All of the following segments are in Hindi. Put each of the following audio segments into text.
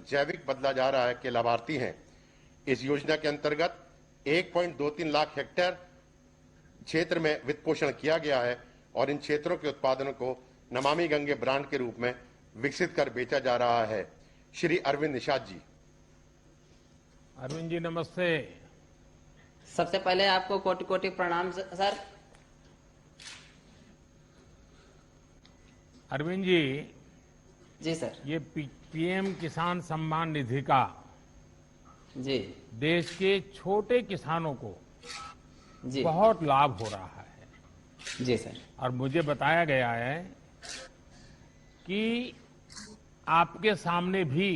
जैविक बदला जा रहा है के लाभार्थी हैं। इस योजना के अंतर्गत 1.23 लाख हेक्टेयर क्षेत्र में वित्त पोषण किया गया है और इन क्षेत्रों के उत्पादनों को नमामि गंगे ब्रांड के रूप में विकसित कर बेचा जा रहा है। श्री अरविंद निषाद जी। अरविंद जी नमस्ते। सबसे पहले आपको कोटि कोटि प्रणाम सर। अरविंद जी जी सर। ये पीएम किसान सम्मान निधि का जी देश के छोटे किसानों को जी बहुत लाभ हो रहा है जी सर। और मुझे बताया गया है कि आपके सामने भी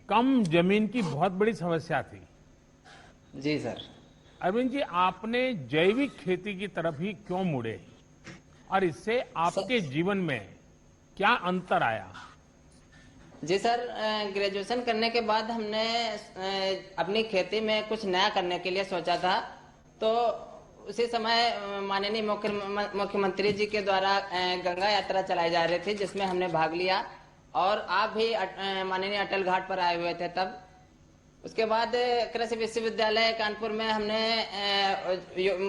कम जमीन की बहुत बड़ी समस्या थी। जी सर। अरविंद जी, आपने जैविक खेती की तरफ ही क्यों मुड़े और इससे आपके जीवन में क्या अंतर आया? जी सर, ग्रेजुएशन करने के बाद हमने अपनी खेती में कुछ नया करने के लिए सोचा था। तो उसी समय माननीय मुख्यमंत्री जी के द्वारा गंगा यात्रा चलाई जा रही थी, जिसमें हमने भाग लिया और आप भी माननीय अटल घाट पर आए हुए थे तब। उसके बाद कृषि विश्वविद्यालय कानपुर में हमने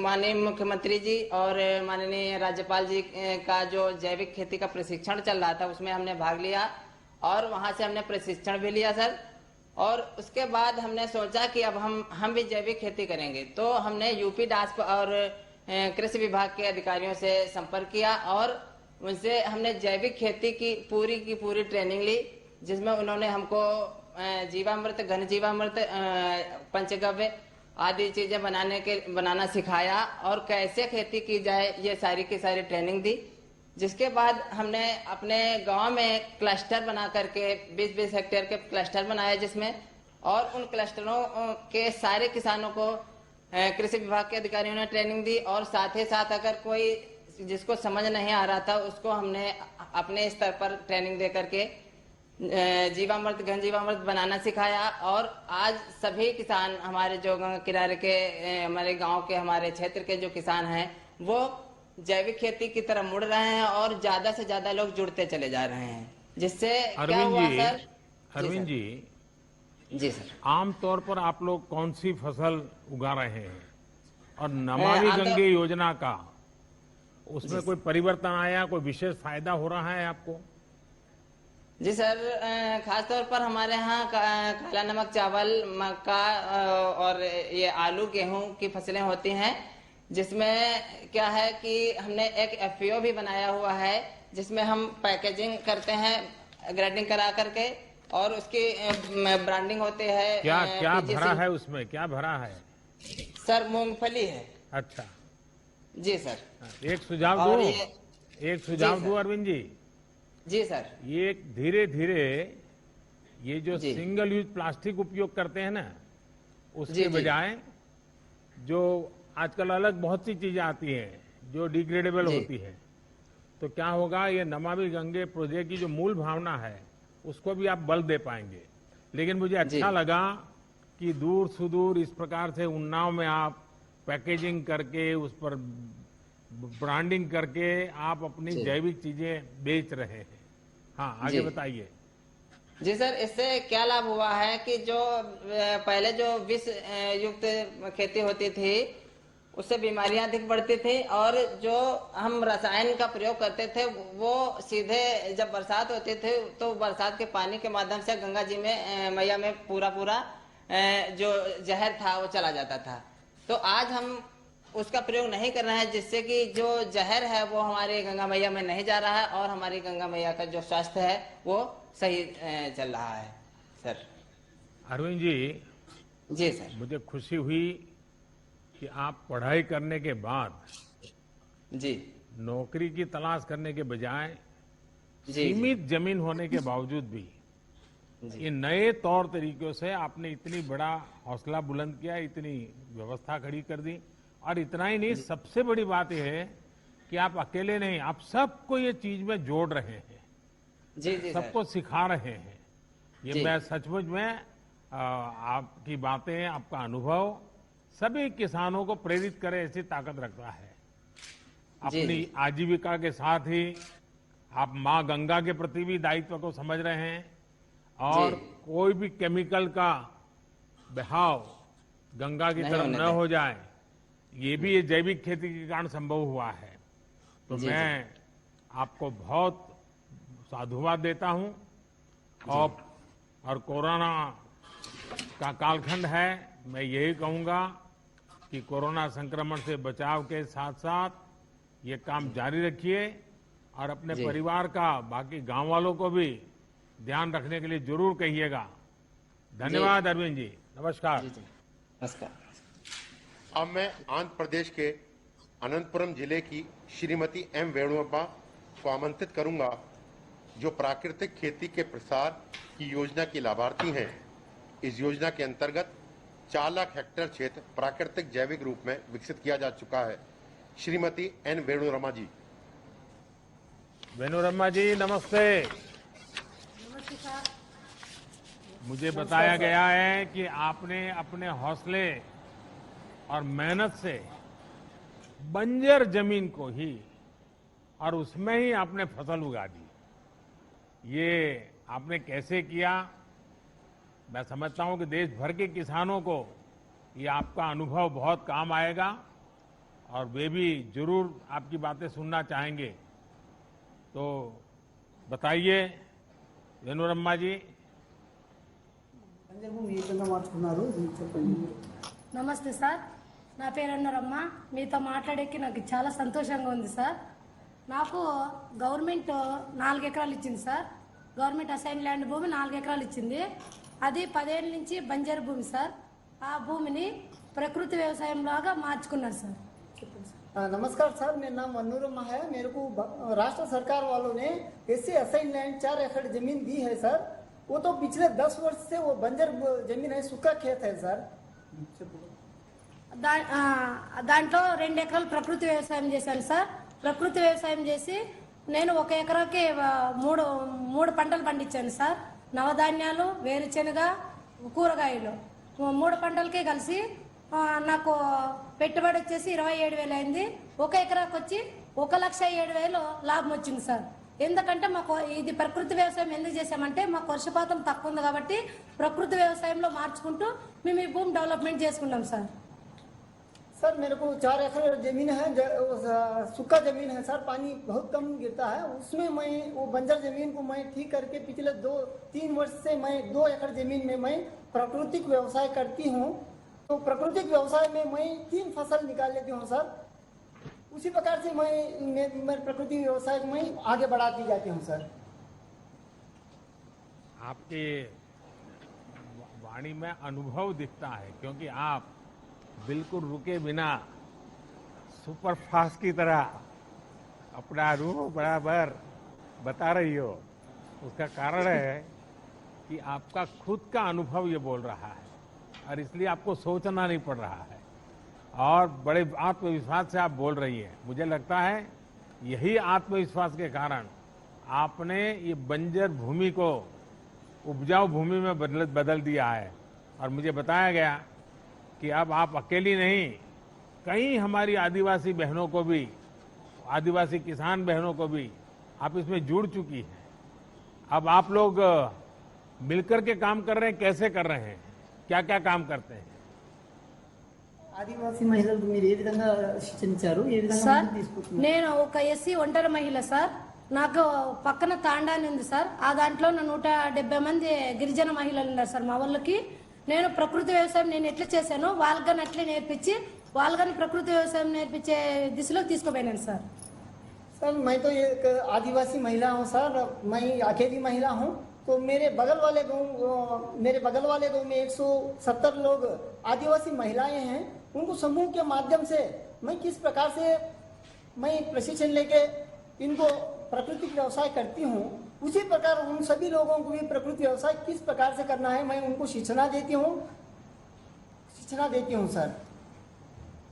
माननीय मुख्यमंत्री जी और माननीय राज्यपाल जी का जो जैविक खेती का प्रशिक्षण चल रहा था उसमें हमने भाग लिया और वहां से हमने प्रशिक्षण भी लिया सर। और उसके बाद हमने सोचा कि अब हम भी जैविक खेती करेंगे। तो हमने यूपी डास्प और कृषि विभाग के अधिकारियों से संपर्क किया और उनसे हमने जैविक खेती की पूरी ट्रेनिंग ली, जिसमें उन्होंने हमको जीवामृत, घन जीवामृत, पंचगव्य आदि चीजें बनाना सिखाया और कैसे खेती की जाए ये सारी की सारी ट्रेनिंग दी। जिसके बाद हमने अपने गांव में क्लस्टर बना करके 20-20 हेक्टेयर के क्लस्टर बनाए, जिसमें और उन क्लस्टरों के सारे किसानों को कृषि विभाग के अधिकारियों ने ट्रेनिंग दी और साथ ही साथ अगर कोई जिसको समझ नहीं आ रहा था उसको हमने अपने स्तर पर ट्रेनिंग दे करके जीवामृत, घन जीवामृत बनाना सिखाया। और आज सभी किसान हमारे जो गंगा किनारे के हमारे गांव के हमारे क्षेत्र के जो किसान हैं वो जैविक खेती की तरफ मुड़ रहे हैं और ज्यादा से ज्यादा लोग जुड़ते चले जा रहे हैं। जिससे क्या हुआ सर? अरविंद जी सर, आमतौर पर आप लोग कौन सी फसल उगा रहे हैं और नमामि गंगे योजना का उसमें कोई परिवर्तन आया, कोई विशेष फायदा हो रहा है आपको? जी सर, खासतौर पर हमारे यहाँ काला नमक चावल, मक्का और ये आलू, गेहूं की फसलें होती हैं, जिसमें क्या है कि हमने एक एफपीओ भी बनाया हुआ है जिसमें हम पैकेजिंग करते हैं ग्रेडिंग करा करके और उसकी ब्रांडिंग होती है। क्या भरा है उसमें, क्या भरा है? सर मूंगफली है। अच्छा जी सर। एक सुझाव दूं अरविंद जी। जी सर। ये धीरे धीरे ये जो सिंगल यूज प्लास्टिक उपयोग करते हैं ना, उसके बजाय जो आजकल अलग बहुत सी चीजें आती हैं जो डिग्रेडेबल होती है, तो क्या होगा, ये नमामि गंगे प्रोजेक्ट की जो मूल भावना है उसको भी आप बल दे पाएंगे। लेकिन मुझे अच्छा लगा कि दूर सुदूर इस प्रकार से उन्नाव में आप पैकेजिंग करके उस पर ब्रांडिंग करके आप अपनी जैविक चीजें बेच रहे हैं। हाँ, आगे बताइए। जी सर, इससे क्या लाभ हुआ है कि जो पहले जो विष युक्त खेती होती थी उससे बीमारियां अधिक बढ़ती थी और जो हम रसायन का प्रयोग करते थे वो सीधे जब बरसात होती थी तो बरसात के पानी के माध्यम से गंगा जी में मैया में पूरा जो जहर था वो चला जाता था। तो आज हम उसका प्रयोग नहीं कर रहे हैं, जिससे कि जो जहर है वो हमारे गंगा मैया में नहीं जा रहा है और हमारी गंगा मैया का जो स्वास्थ्य है वो सही चल रहा है सर। अरविंद जी सर। मुझे खुशी हुई कि आप पढ़ाई करने के बाद नौकरी की तलाश करने के बजाय सीमित जमीन होने के बावजूद भी ये नए तौर तरीकों से आपने इतनी बड़ा हौसला बुलंद किया, इतनी व्यवस्था खड़ी कर दी। और इतना ही नहीं, सबसे बड़ी बात यह है कि आप अकेले नहीं, आप सबको ये चीज में जोड़ रहे हैं, सबको सिखा रहे हैं। ये मैं सचमुच में आपकी बातें, आपका अनुभव सभी किसानों को प्रेरित करे ऐसी ताकत रखता है। अपनी आजीविका के साथ ही आप माँ गंगा के प्रति भी दायित्व को समझ रहे हैं और जी। कोई भी केमिकल का बहाव गंगा की नहीं तरफ होने न दें। हो जाए, ये भी ये जैविक खेती के कारण संभव हुआ है। तो जी, मैं आपको बहुत साधुवाद देता हूं। और कोरोना का कालखंड है, मैं यही कहूंगा कि कोरोना संक्रमण से बचाव के साथ साथ ये काम जारी रखिए और अपने जी। परिवार का, बाकी गांव वालों को भी ध्यान रखने के लिए जरूर कहिएगा। धन्यवाद अरविंद जी, नमस्कार। जी जी नमस्कार। अब मैं आंध्र प्रदेश के अनंतपुरम जिले की श्रीमती एम वेणुअप्पा को आमंत्रित करूंगा, जो प्राकृतिक खेती के प्रसार की योजना की लाभार्थी हैं। इस योजना के अंतर्गत 4 लाख हेक्टेयर क्षेत्र प्राकृतिक जैविक रूप में विकसित किया जा चुका है। श्रीमती एन वेणुरमा जी। वेणुरम्मा जी नमस्ते। मुझे बताया गया है कि आपने अपने हौसले और मेहनत से बंजर जमीन को ही और उसमें ही आपने फसल उगा दी। ये आपने कैसे किया? मैं समझता हूं कि देश भर के किसानों को ये आपका अनुभव बहुत काम आएगा और वे भी जरूर आपकी बातें सुनना चाहेंगे। तो बताइए वेणुरम्मा जी। నమస్తే సార్, నా పేరు అన్నారమ్మ. మీతో మాట్లాడేకి నాకు చాలా సంతోషంగా ఉంది సార్. నాకు గవర్నమెంట్ 4 ఎకరాలు ఇచ్చింది సార్. గవర్నమెంట్ అసైన్ ల్యాండ్ భూమి 4 ఎకరాలు ఇచ్చింది. అది 10 ఏళ్ళ నుంచి బంజరు భూమి సార్. ఆ భూమిని ప్రకృతి వ్యవసాయం లాగా మార్చుకున్నారు సార్. नमस्कार सर, मेरा नाम मनोरमा है। मेरे को राष्ट्र सरकार वालों ने ऐसे असाइन लैंड 4 एकड़ जमीन दी है सर। वो तो पिछले 10 वर्ष से वो बंजर जमीन है, सूखा खेत है सर। దాంట్లో 2 ఎకరాలు ప్రకృతి వ్యవసాయం చేశాను సార్. ప్రకృతి వ్యవసాయం చేసి నేను 1 ఎకరాకి మూడు పంటలు పండించాను సార్. నవధాన్యాలు, వేరుశెనగ, కూరగాయలు 3 పంటలకే కలిసి నాకు పెట్టుబడి వచ్చేసి 27,000 అయింది. 1 ఎకరాకి వచ్చి 1,07,000 లాభం వచ్చింది సార్. ఎందుకంటే మాకు ఇది ప్రకృతి వ్యవసాయం ఎందుకు చేసామంటే మాకు వర్షపాతం తక్కువ ఉంది కాబట్టి ప్రకృతి వ్యవసాయంలో మార్చుకుంటూ మేము ఈ భూమి డెవలప్మెంట్ చేసుకున్నాం సార్. सर मेरे को 4 एकड़ जमीन है, सूखा जमीन है सर, पानी बहुत कम गिरता है। उसमें मैं वो बंजर जमीन को मैं ठीक करके पिछले 2-3 वर्ष से मैं 2 एकड़ जमीन में मैं प्राकृतिक व्यवसाय करती हूँ। तो प्राकृतिक व्यवसाय में मैं 3 फसल निकाल लेती हूँ सर। उसी प्रकार से मैं प्राकृतिक व्यवसाय में आगे बढ़ाती जाती हूँ सर। आपके वाणी में अनुभव दिखता है, क्योंकि आप बिल्कुल रुके बिना सुपर फास्ट की तरह अपना रूह बराबर बता रही हो। उसका कारण है कि आपका खुद का अनुभव ये बोल रहा है और इसलिए आपको सोचना नहीं पड़ रहा है और बड़े आत्मविश्वास से आप बोल रही हैं। मुझे लगता है यही आत्मविश्वास के कारण आपने ये बंजर भूमि को उपजाऊ भूमि में बदल दिया है। और मुझे बताया गया कि अब आप अकेली नहीं, कई हमारी आदिवासी बहनों को भी, आदिवासी किसान बहनों को भी आप इसमें जुड़ चुकी हैं। अब आप लोग मिलकर के काम कर रहे हैं, कैसे कर रहे हैं, क्या क्या काम करते हैं? ఆదివాసీ మహిళలకు మీరు ఏ విధంగా శిక్షణ ఇచ్చారు, ఏ విధంగా సార్ ముందుకు తీసుకుంటున్నారు? నేను ఒక ఎస్సీ ఒంటరి మహిళ సార్. నాకు పక్కన తాండాని ఉంది సార్. ఆ దాంట్లో 170 మంది గిరిజన మహిళలు ఉన్నారు సార్ మా వాళ్ళకి. నేను ప్రకృతి వ్యవసాయం నేను ఎట్లా చేశానో వాళ్ళని అట్లే నేర్పించి వాళ్ళని ప్రకృతి వ్యవసాయం నేర్పించే దిశలో తీసుకుపోయినాను సార్. सर मैं तो एक आदिवासी महिला हूँ सर, मैं अकेली महिला हूँ। तो मेरे बगल वाले गांव में 170 लोग आदिवासी महिलाएं हैं। उनको समूह के माध्यम से मैं किस प्रकार से मैं प्रशिक्षण लेके इनको प्राकृतिक व्यवसाय करती हूँ, उसी प्रकार उन सभी लोगों को भी प्रकृति व्यवसाय किस प्रकार से करना है मैं उनको शिक्षण देती हूँ सर।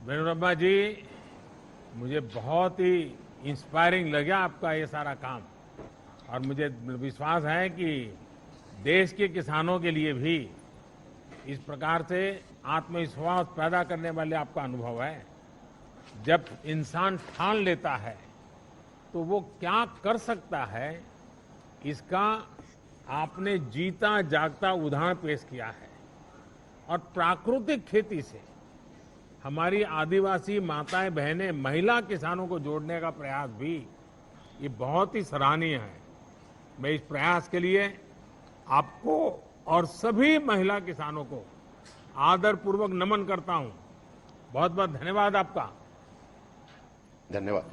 वेणुरम्मा जी, मुझे बहुत ही इंस्पायरिंग लगा आपका ये सारा काम और मुझे विश्वास है कि देश के किसानों के लिए भी इस प्रकार से आत्मविश्वास पैदा करने वाले आपका अनुभव है। जब इंसान ठान लेता है तो वो क्या कर सकता है, इसका आपने जीता जागता उदाहरण पेश किया है और प्राकृतिक खेती से हमारी आदिवासी माताएं बहनें महिला किसानों को जोड़ने का प्रयास भी ये बहुत ही सराहनीय है। मैं इस प्रयास के लिए आपको और सभी महिला किसानों को आदरपूर्वक नमन करता हूं। बहुत बहुत धन्यवाद आपका। धन्यवाद।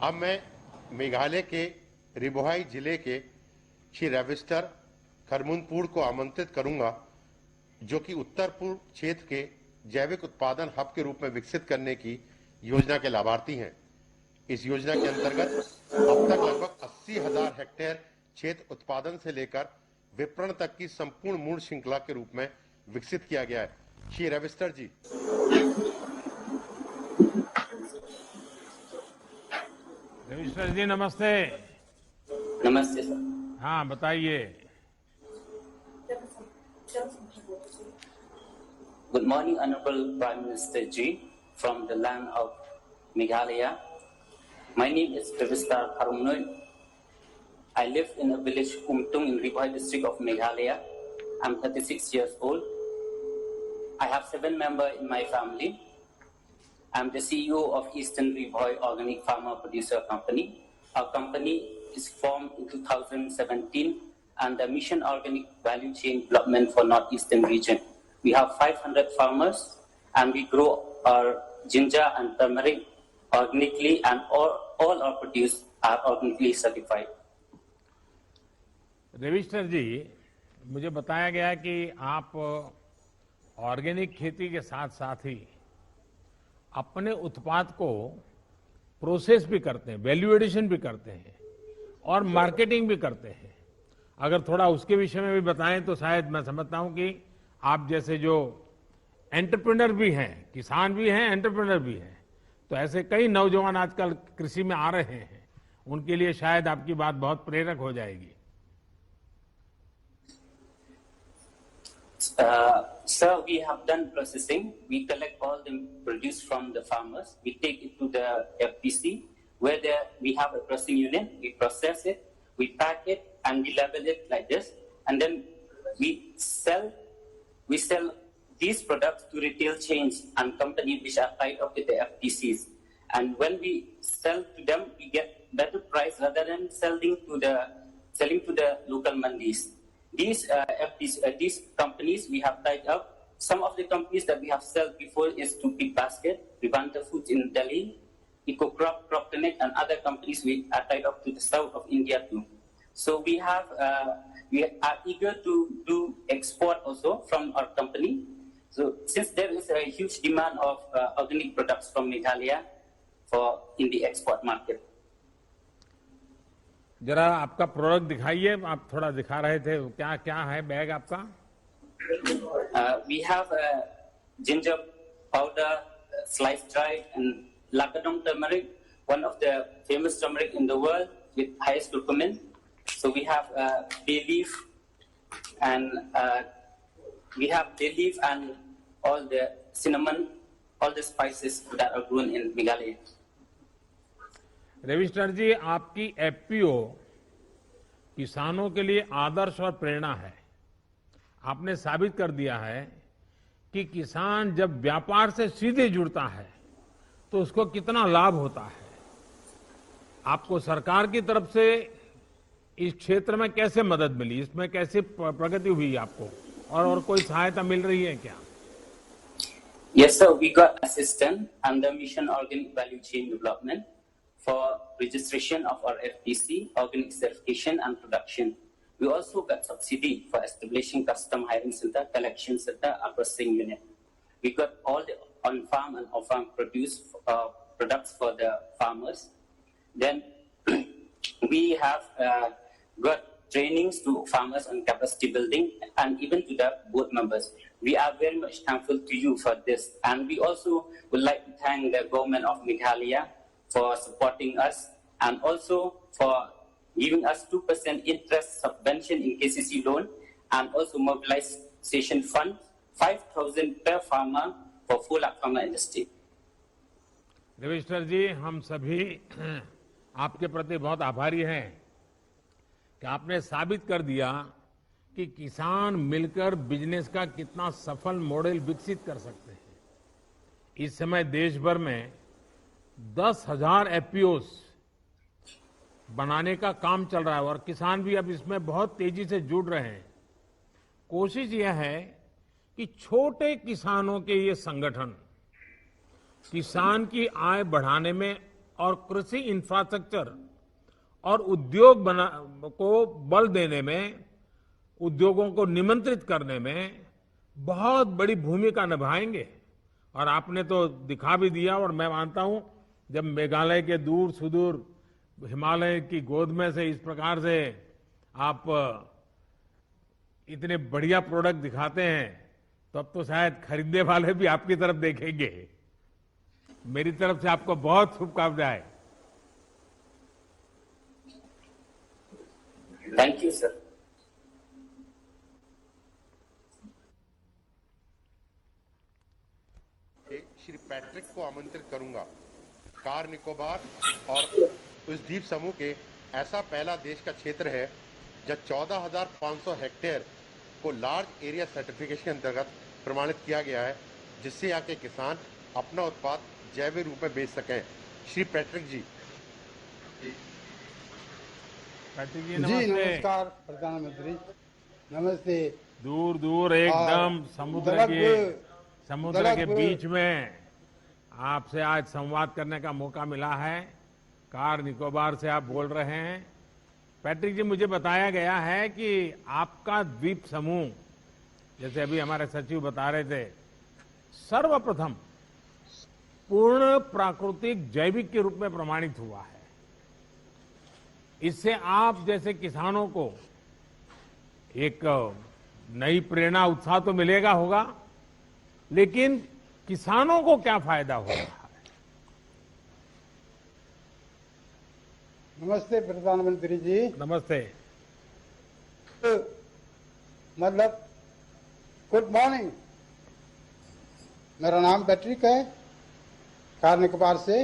अब मैं मेघालय के रिबोहाई जिले के श्री रविस्टर खरमुनपुर को आमंत्रित करूंगा, जो कि उत्तर पूर्व क्षेत्र के जैविक उत्पादन हब के रूप में विकसित करने की योजना के लाभार्थी हैं। इस योजना के अंतर्गत अब तक लगभग 80,000 हेक्टेयर क्षेत्र उत्पादन से लेकर विपणन तक की संपूर्ण मूल श्रृंखला के रूप में विकसित किया गया है। श्री रविस्टर जी। रविस्टर जी नमस्ते। नमस्ते सर। हाँ बताइए। Good morning, Honorable Prime Minister Ji from the land of Meghalaya. My name is Ravistar Kharumnoy. I live in a village Umtung in Ribohai district of Meghalaya. I'm 36 years old. I have 7 members in my family. I'm the CEO of Eastern Ribohai Organic Farmer Producer Company. Our company is formed in 2017 and the Mission Organic Value Chain Development for Northeastern region. We have 500 farmers and we grow our ginger and turmeric organically, and all our produce are organically certified. रविस्टर जी, मुझे बताया गया कि आप ऑर्गेनिक खेती के साथ साथ ही अपने उत्पाद को प्रोसेस भी करते हैं, वैल्यू एडिशन भी करते हैं और मार्केटिंग भी करते हैं। अगर थोड़ा उसके विषय में भी बताएं तो शायद मैं समझता हूं कि आप जैसे जो एंटरप्रेन्योर भी हैं, किसान भी हैं, एंटरप्रेन्योर भी हैं, तो ऐसे कई नौजवान आजकल कृषि में आ रहे हैं, उनके लिए शायद आपकी बात बहुत प्रेरक हो जाएगी। Sir, we have done processing. We collect all the produce from the farmers. We take it to the FPC, where we have a processing unit. We process it, we pack it, and we label it like this. And then we sell these products to retail chains and companies which are tied up with the FPCs. And when we sell to them, we get better price rather than selling to the local mandis. These companies we have tied up. Some of the companies that we have sold before is to Big Basket, Vivanta Foods in Delhi, EcoCrop, Crop Connect, and other companies we are tied up to the south of India too. So we are eager to do export also from our company. So since there is a huge demand of organic products from Meghalaya in the export market. जरा आपका प्रोडक्ट दिखाइए, आप थोड़ा दिखा रहे थे, क्या क्या है बैग आपका? We have ginger powder, sliced dried, and Lakadong turmeric, one of the famous turmeric in the world with highest curcumin. So we have bay leaf, and all the cinnamon, all the spices that are grown in Meghalaya. रविस्टर जी, आपकी एफपीओ किसानों के लिए आदर्श और प्रेरणा है। आपने साबित कर दिया है कि किसान जब व्यापार से सीधे जुड़ता है तो उसको कितना लाभ होता है। आपको सरकार की तरफ से इस क्षेत्र में कैसे मदद मिली, इसमें कैसे प्रगति हुई आपको, और कोई सहायता मिल रही है क्या? Yes, sir. We got assistance under Mission Organic Value Chain Development for registration of our FPC, organic certification and production. We also got subsidy for establishing custom hiring center, collection center, and processing unit. We got all the on-farm and off-farm products for the farmers. Then we have got trainings to farmers on capacity building and even to the board members. We are very much thankful to you for this. And we also would like to thank the government of Meghalaya for supporting us and also for giving us 2% interest subvention in KCC loan and also mobilization fund, 5,000 per farmer for full farmer industry. रविस्टर जी, हम सभी आपके प्रति बहुत आभारी हैं कि आपने साबित कर दिया कि किसान मिलकर बिजनेस का कितना सफल मॉडल विकसित कर सकते हैं। इस समय देश भर में 10,000 एफपीओस बनाने का काम चल रहा है और किसान भी अब इसमें बहुत तेजी से जुड़ रहे हैं। कोशिश यह है कि छोटे किसानों के ये संगठन किसान की आय बढ़ाने में और कृषि इंफ्रास्ट्रक्चर और उद्योग को बल देने में, उद्योगों को निमंत्रित करने में बहुत बड़ी भूमिका निभाएंगे। और आपने तो दिखा भी दिया, और मैं मानता हूं जब मेघालय के दूर सुदूर हिमालय की गोद में से इस प्रकार से आप इतने बढ़िया प्रोडक्ट दिखाते हैं तो अब तो शायद खरीदने वाले भी आपकी तरफ देखेंगे। मेरी तरफ से आपको बहुत शुभकामनाएं। Thank you, sir. Shri Patrick को आमंत्रित करूंगा। कार निकोबार और उस द्वीप समूह के ऐसा पहला देश का क्षेत्र है जब 14,500 हेक्टेयर को लार्ज एरिया सर्टिफिकेशन के अंतर्गत प्रमाणित किया गया है, जिससे यहाँ के किसान अपना उत्पाद जैविक रूप में बेच सकें। श्री पैट्रिक जी। पैट्रिक जी जी नमस्कार प्रधानमंत्री, नमस्ते। दूर दूर एकदम समुद्र के बीच में आपसे आज संवाद करने का मौका मिला है। कार निकोबार से आप बोल रहे हैं। पैट्रिक जी, मुझे बताया गया है कि आपका द्वीप समूह, जैसे अभी हमारे सचिव बता रहे थे, सर्वप्रथम पूर्ण प्राकृतिक जैविक के रूप में प्रमाणित हुआ है। इससे आप जैसे किसानों को एक नई प्रेरणा, उत्साह तो मिलेगा होगा, लेकिन किसानों को क्या फायदा हो रहा है? नमस्ते प्रधानमंत्री जी। नमस्ते। मतलब गुड मॉर्निंग। मेरा नाम पैट्रिक है, कार निकोबार से।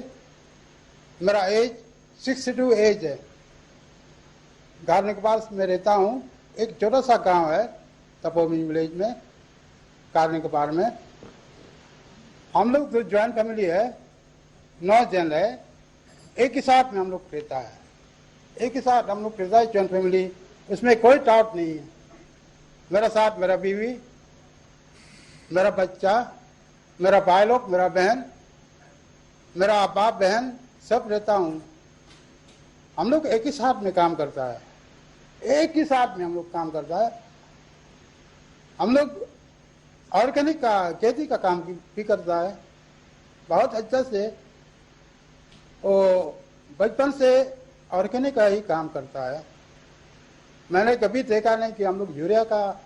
मेरा एज 62 एज है। कार निकोबार में रहता हूँ। एक छोटा सा गांव है तपोमी विलेज में, कार निकोबार में। हम लोग जो ज्वाइंट फैमिली है, 9 जन है। एक ही साथ में हम लोग रहता है, एक ही साथ हम लोग रहता है, ज्वाइंट फैमिली। उसमें कोई डाउट नहीं है। मेरा साथ मेरा बीवी, मेरा बच्चा, मेरा भाई लोग, मेरा बहन, मेरा बाप बहन सब रहता हूँ। हम लोग एक ही साथ में काम करता है, एक ही साथ में हम लोग काम करता है। हम लोग ऑर्गेनिक का खेती का काम भी करता है बहुत अच्छा से। वो बचपन से ऑर्गेनिक का ही काम करता है। मैंने कभी देखा नहीं कि हम लोग यूरिया का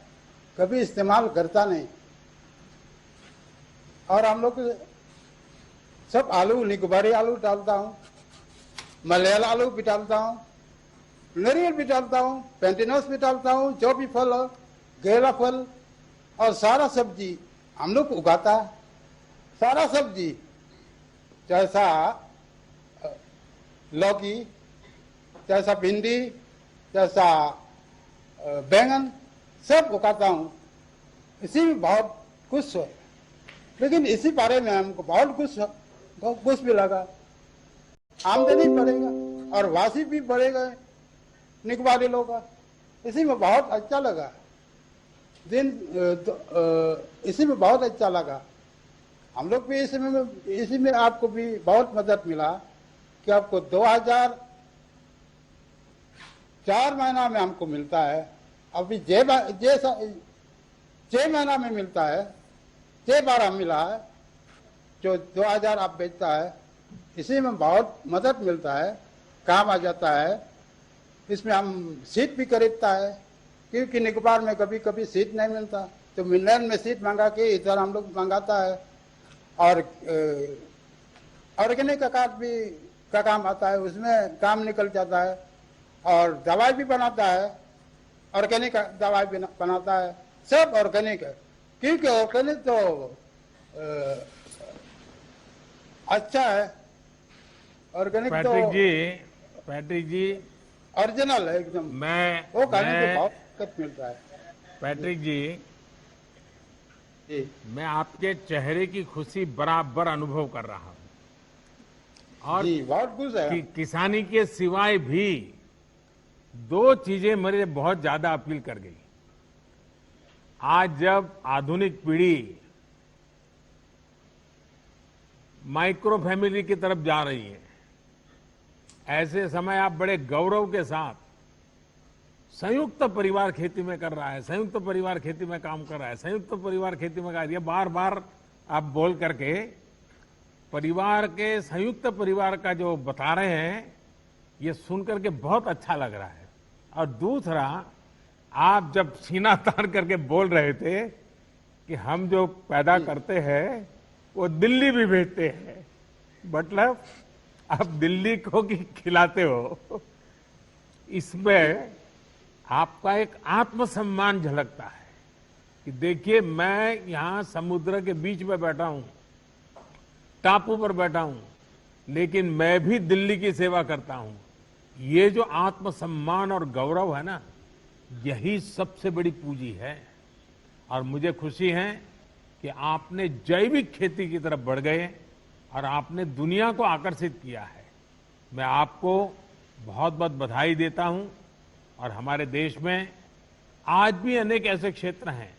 कभी इस्तेमाल करता नहीं। और हम लोग सब आलू, निकोबारी आलू डालता हूँ, मलयाला आलू भी डालता हूँ, नारियल भी डालता हूँ, पेंटिनस भी डालता हूँ, जो भी फल हो, गेला फल और सारा सब्जी हम लोग उगाता है। सारा सब्जी जैसा लौकी, जैसा भिंडी, जैसा बैंगन सब उगाता हूँ। इसी में बहुत खुश है। लेकिन इसी बारे में हमको बहुत कुछ भी लगा। आमदनी बढ़ेगा और वासी भी बढ़ेगा निकोबारी लोग का। इसी में बहुत अच्छा लगा। इसी में बहुत अच्छा लगा। हम लोग भी इसी में आपको भी बहुत मदद मिला कि आपको 2004 महीना में हमको मिलता है। अभी 6 महीना में मिलता है, 6 बार हम मिला है। जो 2000 आप बेचता है, इसी में बहुत मदद मिलता है, काम आ जाता है। इसमें हम सीट भी खरीदता है, क्योंकि निकोबार में कभी कभी सीट नहीं मिलता, तो मिलर में सीट मंगा के इधर हम लोग मंगाता है। और ऑर्गेनिक का कार्ड भी का काम आता है, उसमें काम निकल जाता है। और दवाई भी बनाता है, ऑर्गेनिक दवाई भी बनाता है। सब ऑर्गेनिक है, क्योंकि ऑर्गेनिक तो अच्छा है। ऑर्गेनिक तो पैट्रिक जी, ओरिजिनल है एकदम। वो खाने से बहुत ताकत मिलता है। पैट्रिक जी, जी मैं आपके चेहरे की खुशी बराबर अनुभव कर रहा हूं और जी बहुत खुश है। किसानी के सिवाय भी 2 चीजें मेरे बहुत ज्यादा अपील कर गई। आज जब आधुनिक पीढ़ी माइक्रो फैमिली की तरफ जा रही है, ऐसे समय आप बड़े गौरव के साथ संयुक्त परिवार खेती में कर रहा है, संयुक्त परिवार खेती में काम कर रहा है, संयुक्त परिवार खेती में ये बार बार आप बोल करके परिवार के संयुक्त परिवार का जो बता रहे हैं, ये सुन करके बहुत अच्छा लग रहा है। और दूसरा, आप जब सीना तान करके बोल रहे थे कि हम जो पैदा करते हैं वो दिल्ली भी भेजते हैं, मतलब आप दिल्ली को भी खिलाते हो, इसमें आपका एक आत्मसम्मान झलकता है कि देखिए मैं यहां समुद्र के बीच में बैठा हूं, टापू पर बैठा हूं, लेकिन मैं भी दिल्ली की सेवा करता हूं। ये जो आत्मसम्मान और गौरव है ना, यही सबसे बड़ी पूंजी है। और मुझे खुशी है कि आपने जैविक खेती की तरफ बढ़ गए और आपने दुनिया को आकर्षित किया है। मैं आपको बहुत बहुत बधाई देता हूं। और हमारे देश में आज भी अनेक ऐसे क्षेत्र हैं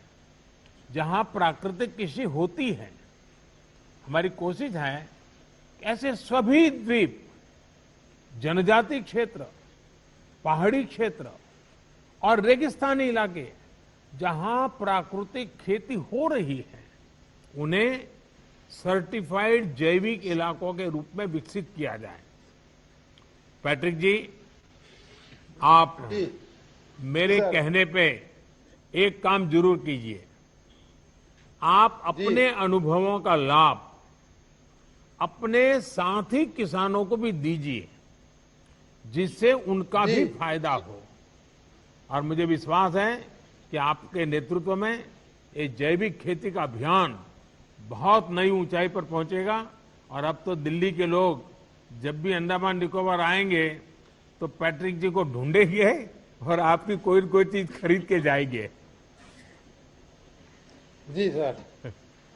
जहां प्राकृतिक कृषि होती है। हमारी कोशिश है कि ऐसे सभी द्वीप, जनजाति क्षेत्र, पहाड़ी क्षेत्र और रेगिस्तानी इलाके जहां प्राकृतिक खेती हो रही है, उन्हें सर्टिफाइड जैविक इलाकों के रूप में विकसित किया जाए। पैट्रिक जी, आप मेरे कहने पे एक काम जरूर कीजिए। आप अपने अनुभवों का लाभ अपने साथी किसानों को भी दीजिए, जिससे उनका भी फायदा हो। और मुझे विश्वास है कि आपके नेतृत्व में ये जैविक खेती का अभियान बहुत नई ऊंचाई पर पहुंचेगा। और अब तो दिल्ली के लोग जब भी अंडमान निकोबार आएंगे तो पैट्रिक जी को ढूंढेंगे और आपकी कोई न कोई चीज खरीद के जाएंगे। जी सर,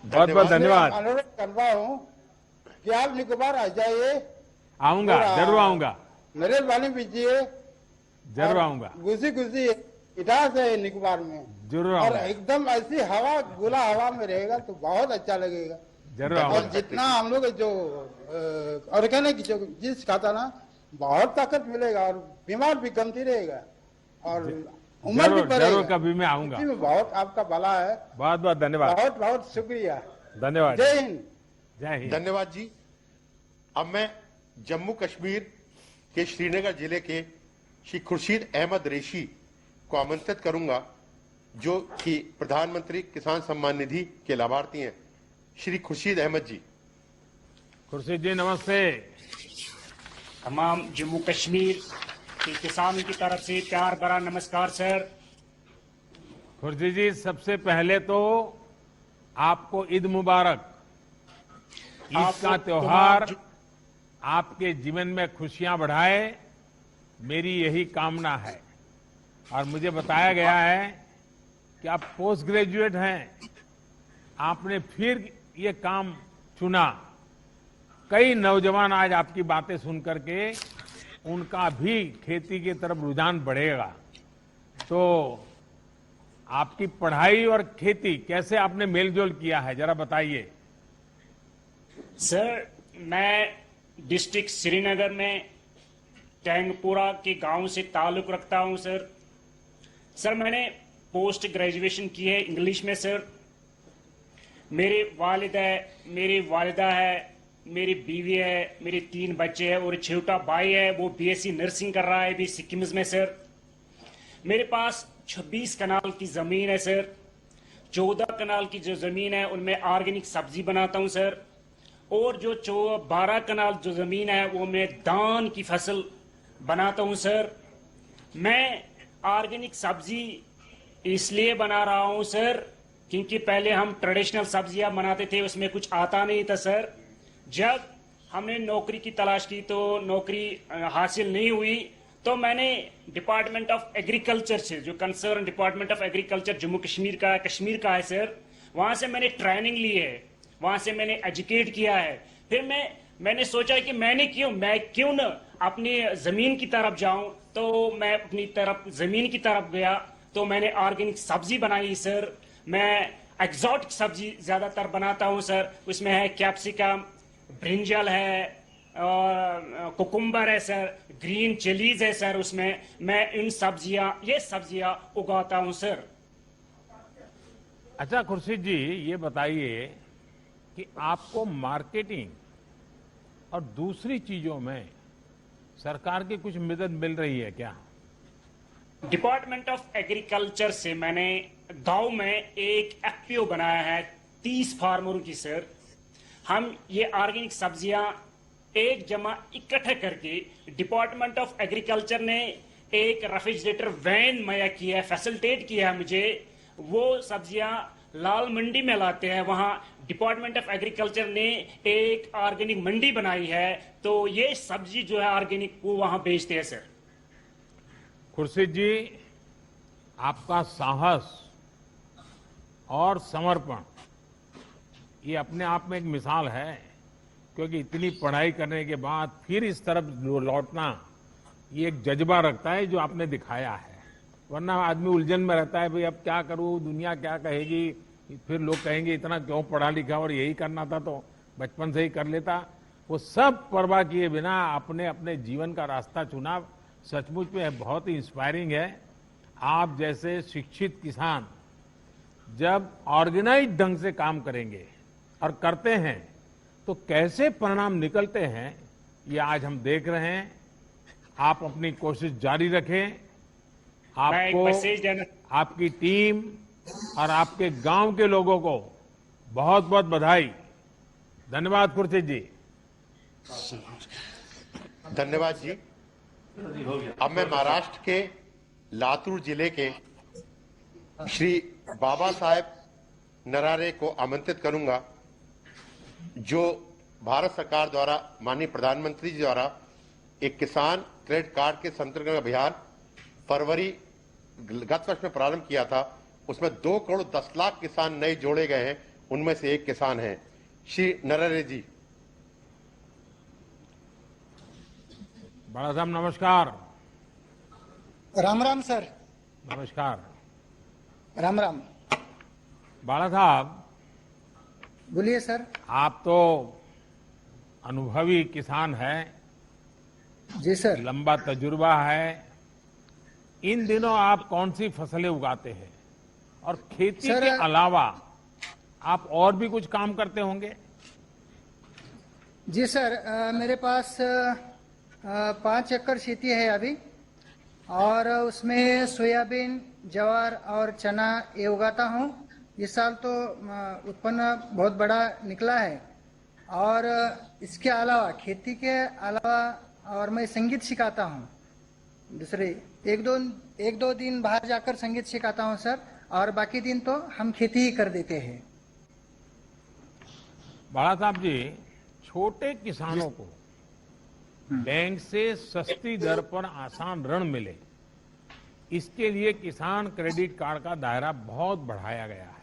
बहुत बहुत धन्यवाद। अनुरोध कर रहा हूँ कि आप निकोबार आ जाइए। आऊंगा, जरूर आऊंगा, मेहरबानी कीजिए, जरूर आऊंगा। गुजी गुजी इतिहास है निकोबार में, जरूर और आऊंगा, एकदम ऐसी हवा, खुला हवा में रहेगा तो बहुत अच्छा लगेगा। जरूर और आऊंगा। जितना हम लोग जो ऑर्गेनिक जो चीज खाता ना, बहुत ताकत मिलेगा और बीमार भी कमती रहेगा और उम्र भी जरूर बढ़ेगा। जरूर कभी मैं आऊंगा। इसी में बहुत आपका भला है। बहुत बहुत धन्यवाद। बहुत बहुत शुक्रिया। धन्यवाद। जय हिंद। जय हिंद। धन्यवाद जी। अब मैं जम्मू कश्मीर के श्रीनगर जिले के श्री खुर्शीद अहमद रेशी को आमंत्रित करूंगा, जो कि प्रधानमंत्री किसान सम्मान निधि के लाभार्थी हैं। श्री खुर्शीद अहमद जी। खुर्शीद जी नमस्ते। तमाम जम्मू कश्मीर के किसानों की तरफ से प्यार भरा नमस्कार सर। खुर्शीद जी, सबसे पहले तो आपको ईद मुबारक। ईद का त्योहार आपके जीवन में खुशियां बढ़ाए, मेरी यही कामना है। और मुझे बताया गया है कि आप पोस्ट ग्रेजुएट हैं, आपने फिर ये काम चुना। कई नौजवान आज आपकी बातें सुन करके उनका भी खेती की तरफ रुझान बढ़ेगा। तो आपकी पढ़ाई और खेती कैसे आपने मेलजोल किया है, जरा बताइए। सर, मैं डिस्ट्रिक्ट श्रीनगर में टैंगपुरा के गांव से ताल्लुक रखता हूं सर। सर, मैंने पोस्ट ग्रेजुएशन की है इंग्लिश में सर। मेरे वालिद है, मेरी वालिदा है, मेरी बीवी है, मेरे 3 बच्चे हैं और छोटा भाई है, वो बीएससी नर्सिंग कर रहा है अभी सिक्किम में सर। मेरे पास 26 कनाल की जमीन है सर। 14 कनाल की जो जमीन है उनमें ऑर्गेनिक सब्जी बनाता हूं सर, और जो 12 कनाल जो जमीन है वो मैं धान की फसल बनाता हूं सर। मैं ऑर्गेनिक सब्जी इसलिए बना रहा हूं सर क्योंकि पहले हम ट्रेडिशनल सब्जियां बनाते थे, उसमें कुछ आता नहीं था सर। जब हमने नौकरी की तलाश की तो नौकरी हासिल नहीं हुई, तो मैंने डिपार्टमेंट ऑफ एग्रीकल्चर से, जो concern department of agriculture Jammu Kashmir का है सर, वहां से मैंने ट्रेनिंग ली है, वहां से मैंने एजुकेट किया है। फिर मैंने सोचा कि मैं क्यों न अपनी जमीन की तरफ जाऊं, तो मैं अपनी तरफ जमीन की तरफ गया, तो मैंने ऑर्गेनिक सब्जी बनाई सर। मैं एक्सोटिक सब्जी ज्यादातर बनाता हूं सर, उसमें है कैप्सिकम, ब्रिंजल है, और कुकुम्बर है सर, ग्रीन चिलीज है सर, उसमें मैं ये सब्जियां उगाता हूं सर। अच्छा खुर्शीद जी, ये बताइए कि आपको मार्केटिंग और दूसरी चीजों में सरकार की कुछ मदद मिल रही है क्या? डिपार्टमेंट ऑफ एग्रीकल्चर से मैंने गांव में एक एफपीओ बनाया है 30 फार्मरों की सर। हम ये ऑर्गेनिक सब्जियां एक जमा इकट्ठे करके डिपार्टमेंट ऑफ एग्रीकल्चर ने एक रेफ्रिजरेटर वैन मुहैया किया है, फैसिलिटेट किया है मुझे। वो सब्जियां लाल मंडी में लाते हैं, वहां डिपार्टमेंट ऑफ एग्रीकल्चर ने एक ऑर्गेनिक मंडी बनाई है, तो ये सब्जी जो है ऑर्गेनिक वो वहां बेचते हैं सर। खुर्शीद जी, आपका साहस और समर्पण ये अपने आप में एक मिसाल है, क्योंकि इतनी पढ़ाई करने के बाद फिर इस तरफ लौटना ये एक जज्बा रखता है जो आपने दिखाया है। वरना आदमी उलझन में रहता है, भाई अब क्या करूं, दुनिया क्या कहेगी, फिर लोग कहेंगे इतना क्यों पढ़ा लिखा, और यही करना था तो बचपन से ही कर लेता। वो सब परवाह किए बिना आपने अपने जीवन का रास्ता चुना, सचमुच में बहुत ही इंस्पायरिंग है। आप जैसे शिक्षित किसान जब ऑर्गेनाइज ढंग से काम करेंगे और करते हैं तो कैसे परिणाम निकलते हैं, ये आज हम देख रहे हैं। आप अपनी कोशिश जारी रखें। आपको, आपकी टीम और आपके गांव के लोगों को बहुत बहुत बधाई। धन्यवाद खुर्शीद जी। धन्यवाद जी। अब मैं महाराष्ट्र के लातूर जिले के श्री बाबा साहेब नरारे को आमंत्रित करूंगा, जो भारत सरकार द्वारा माननीय प्रधानमंत्री जी द्वारा एक किसान क्रेडिट कार्ड के संतर्गत अभियान फरवरी गत वर्ष में प्रारंभ किया था। उसमें 2 करोड़ 10 लाख किसान नए जोड़े गए हैं, उनमें से एक किसान हैं श्री नरहरे जी। बड़ा साहब नमस्कार। राम राम सर। नमस्कार। राम राम। बाला साहब बोलिए सर। आप तो अनुभवी किसान हैं, जी सर। लंबा तजुर्बा है। इन दिनों आप कौन सी फसलें उगाते हैं, और खेती के अलावा आप और भी कुछ काम करते होंगे? जी सर, मेरे पास 5 एकड़ खेती है अभी, और उसमें सोयाबीन, ज्वार और चना ये उगाता हूँ। इस साल तो उत्पन्न बहुत बड़ा निकला है। और इसके अलावा, खेती के अलावा, और मैं संगीत सिखाता हूँ। दूसरे एक दो दिन बाहर जाकर संगीत सिखाता हूँ सर, और बाकी दिन तो हम खेती ही कर देते हैं। बाला साहब जी, छोटे किसानों को बैंक से सस्ती दर पर आसान ऋण मिले, इसके लिए किसान क्रेडिट कार्ड का दायरा बहुत बढ़ाया गया है।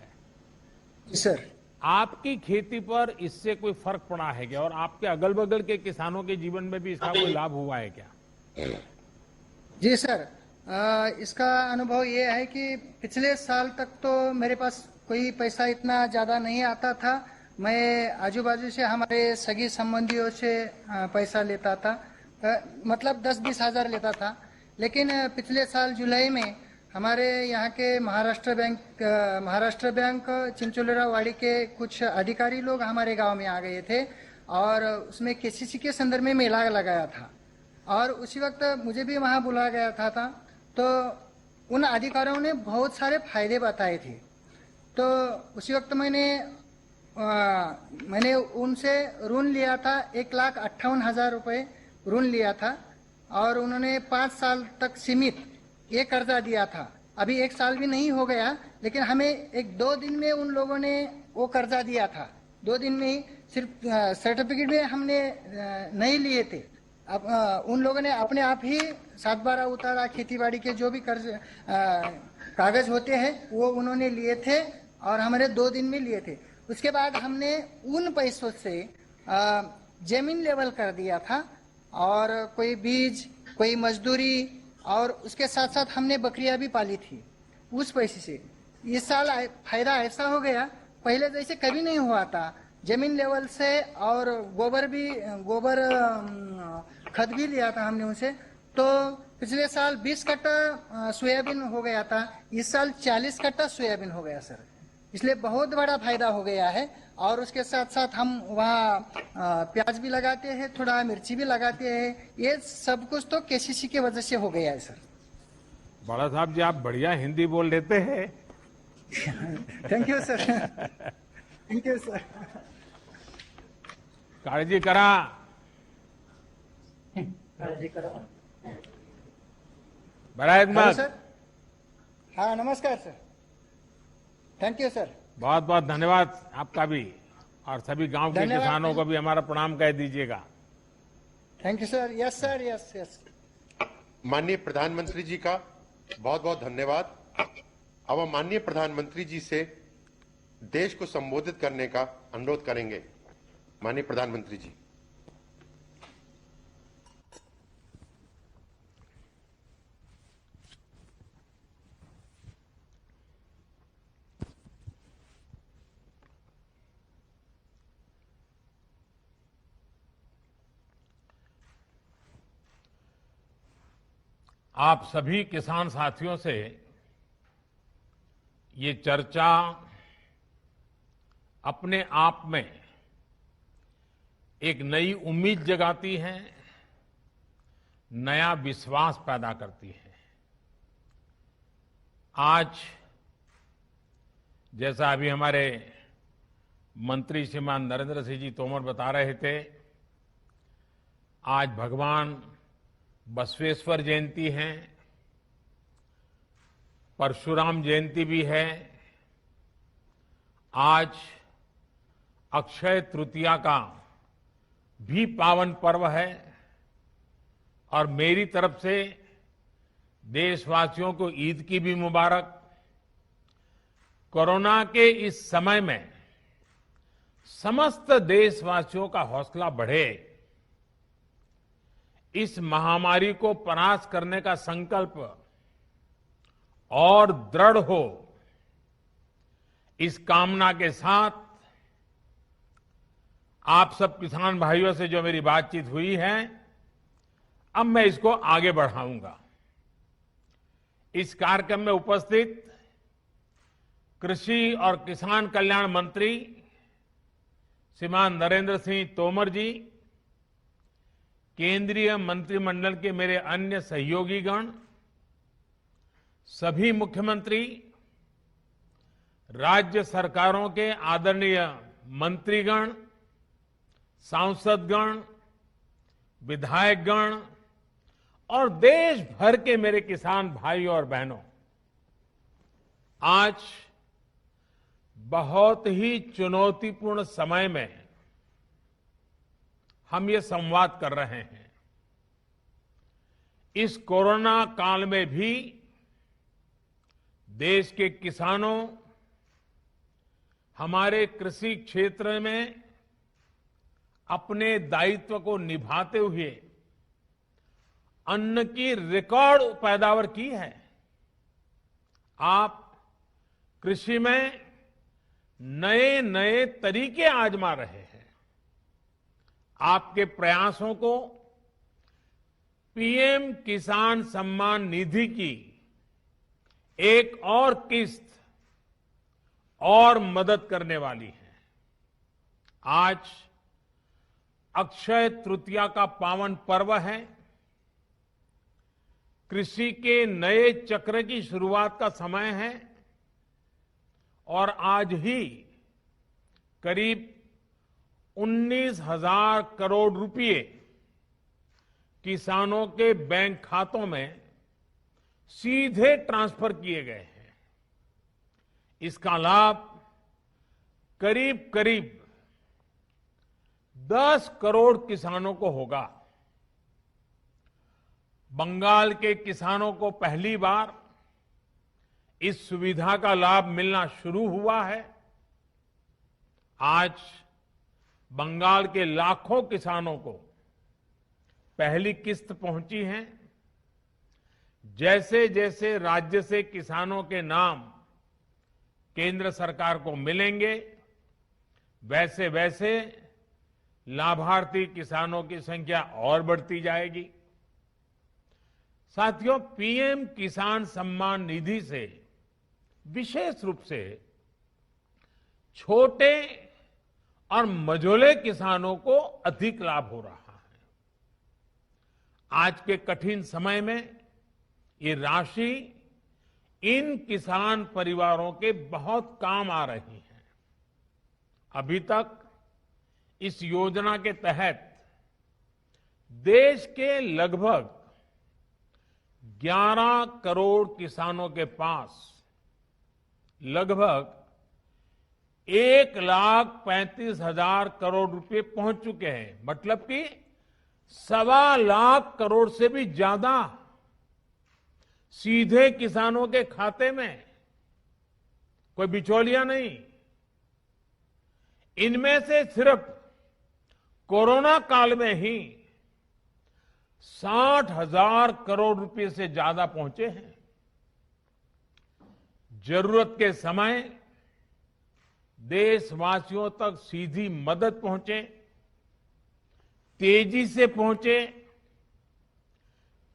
जी सर। आपकी खेती पर इससे कोई फर्क पड़ा है क्या, और आपके अगल बगल के किसानों के जीवन में भी इसका कोई लाभ हुआ है क्या? जी सर, इसका अनुभव ये है कि पिछले साल तक तो मेरे पास कोई पैसा इतना ज्यादा नहीं आता था। मैं आजू बाजू से हमारे सगी संबंधियों से पैसा लेता था, मतलब 10-20 हजार लेता था। लेकिन पिछले साल जुलाई में हमारे यहाँ के महाराष्ट्र बैंक चिंचोलेरा वाड़ी के कुछ अधिकारी लोग हमारे गांव में आ गए थे, और उसमें केसीसी के संदर्भ में मेला लगाया था, और उसी वक्त मुझे भी वहां बुलाया गया था। तो उन अधिकारियों ने बहुत सारे फायदे बताए थे। तो उसी वक्त मैंने उनसे ऋण लिया था, 1,58,000 रुपए ऋण लिया था, और उन्होंने 5 साल तक सीमित ये कर्जा दिया था। अभी 1 साल भी नहीं हो गया, लेकिन हमें 1-2 दिन में उन लोगों ने वो कर्जा दिया था। 2 दिन में ही, सिर्फ सर्टिफिकेट में हमने नहीं लिए थे, उन लोगों ने अपने आप ही 7/12 उतारा। खेतीबाड़ी के जो भी कर्ज कागज होते हैं वो उन्होंने लिए थे और हमारे 2 दिन में लिए थे। उसके बाद हमने उन पैसों से जमीन लेवल कर दिया था और कोई बीज, कोई मजदूरी और उसके साथ साथ हमने बकरियां भी पाली थी उस पैसे से। इस साल फायदा ऐसा हो गया, पहले जैसे कभी नहीं हुआ था। जमीन लेवल से और गोबर खत भी लिया था हमने उनसे। तो पिछले साल 20 कट्टा सोयाबीन हो गया था, इस साल 40 कट्टा सोयाबीन हो गया सर। इसलिए बहुत बड़ा फायदा हो गया है। और उसके साथ साथ हम वहाँ प्याज भी लगाते हैं, थोड़ा मिर्ची भी लगाते हैं। ये सब कुछ तो केसीसी की वजह से हो गया है सर। बड़ा साहब जी, आप बढ़िया हिंदी बोल लेते हैं। Thank you sir. Thank you sir. काळजी करा। काळजी करा। बरं आहेत हेलो मग? सर। हाँ नमस्कार सर। Thank you sir. बहुत बहुत धन्यवाद आपका भी, और सभी गांव के धन्यवाद। किसानों को भी हमारा प्रणाम कह दीजिएगा। Thank you sir. Yes sir, yes yes. माननीय प्रधानमंत्री जी का बहुत बहुत धन्यवाद। अब हम माननीय प्रधानमंत्री जी से देश को संबोधित करने का अनुरोध करेंगे। माननीय प्रधानमंत्री जी। आप सभी किसान साथियों से ये चर्चा अपने आप में एक नई उम्मीद जगाती है, नया विश्वास पैदा करती है। आज जैसा अभी हमारे मंत्री श्रीमान नरेंद्र सिंह जी तोमर बता रहे थे, आज भगवान बसवेश्वर जयंती है, परशुराम जयंती भी है, आज अक्षय तृतीया का भी पावन पर्व है। और मेरी तरफ से देशवासियों को ईद की भी मुबारक। कोरोना के इस समय में समस्त देशवासियों का हौसला बढ़े, इस महामारी को परास्त करने का संकल्प और दृढ़ हो, इस कामना के साथ आप सब किसान भाइयों से जो मेरी बातचीत हुई है, अब मैं इसको आगे बढ़ाऊंगा। इस कार्यक्रम में उपस्थित कृषि और किसान कल्याण मंत्री श्रीमान नरेंद्र सिंह तोमर जी, केंद्रीय मंत्रिमंडल के मेरे अन्य सहयोगीगण, सभी मुख्यमंत्री, राज्य सरकारों के आदरणीय मंत्रीगण, सांसदगण, विधायकगण और देश भर के मेरे किसान भाई और बहनों, आज बहुत ही चुनौतीपूर्ण समय में हम ये संवाद कर रहे हैं। इस कोरोना काल में भी देश के किसानों, हमारे कृषि क्षेत्र में अपने दायित्व को निभाते हुए अन्न की रिकॉर्ड पैदावार की है। आप कृषि में नए नए तरीके आजमा रहे हैं। आपके प्रयासों को पीएम किसान सम्मान निधि की एक और किस्त और मदद करने वाली है। आज अक्षय तृतीया का पावन पर्व है। कृषि के नए चक्र की शुरुआत का समय है और आज ही करीब 19,000 करोड़ रुपए किसानों के बैंक खातों में सीधे ट्रांसफर किए गए हैं। इसका लाभ करीब करीब 10 करोड़ किसानों को होगा। बंगाल के किसानों को पहली बार इस सुविधा का लाभ मिलना शुरू हुआ है। आज बंगाल के लाखों किसानों को पहली किस्त पहुंची है। जैसे जैसे राज्य से किसानों के नाम केंद्र सरकार को मिलेंगे, वैसे वैसे लाभार्थी किसानों की संख्या और बढ़ती जाएगी। साथियों, पीएम किसान सम्मान निधि से विशेष रूप से छोटे और मझोले किसानों को अधिक लाभ हो रहा है। आज के कठिन समय में ये राशि इन किसान परिवारों के बहुत काम आ रही है। अभी तक इस योजना के तहत देश के लगभग 11 करोड़ किसानों के पास लगभग 1,35,000 करोड़ रुपए पहुंच चुके हैं। मतलब कि 1.25 लाख करोड़ से भी ज्यादा सीधे किसानों के खाते में, कोई बिचौलिया नहीं। इनमें से सिर्फ कोरोना काल में ही 60,000 करोड़ रुपए से ज्यादा पहुंचे हैं। जरूरत के समय देशवासियों तक सीधी मदद पहुंचे, तेजी से पहुंचे,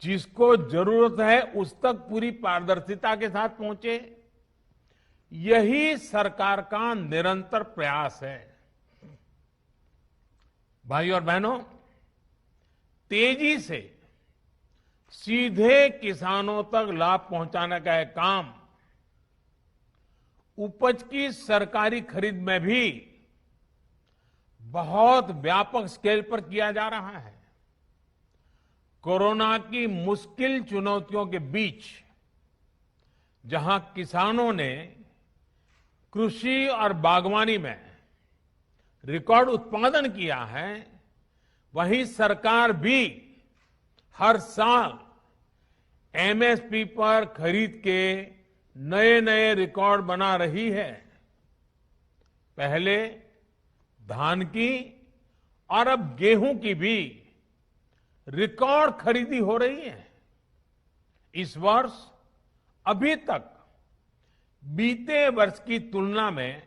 जिसको जरूरत है उस तक पूरी पारदर्शिता के साथ पहुंचे, यही सरकार का निरंतर प्रयास है। भाई और बहनों, तेजी से सीधे किसानों तक लाभ पहुंचाने का एक काम उपज की सरकारी खरीद में भी बहुत व्यापक स्केल पर किया जा रहा है। कोरोना की मुश्किल चुनौतियों के बीच जहां किसानों ने कृषि और बागवानी में रिकॉर्ड उत्पादन किया है, वहीं सरकार भी हर साल एमएसपी पर खरीद के नए नए रिकॉर्ड बना रही है। पहले धान की और अब गेहूं की भी रिकॉर्ड खरीदी हो रही है। इस वर्ष अभी तक बीते वर्ष की तुलना में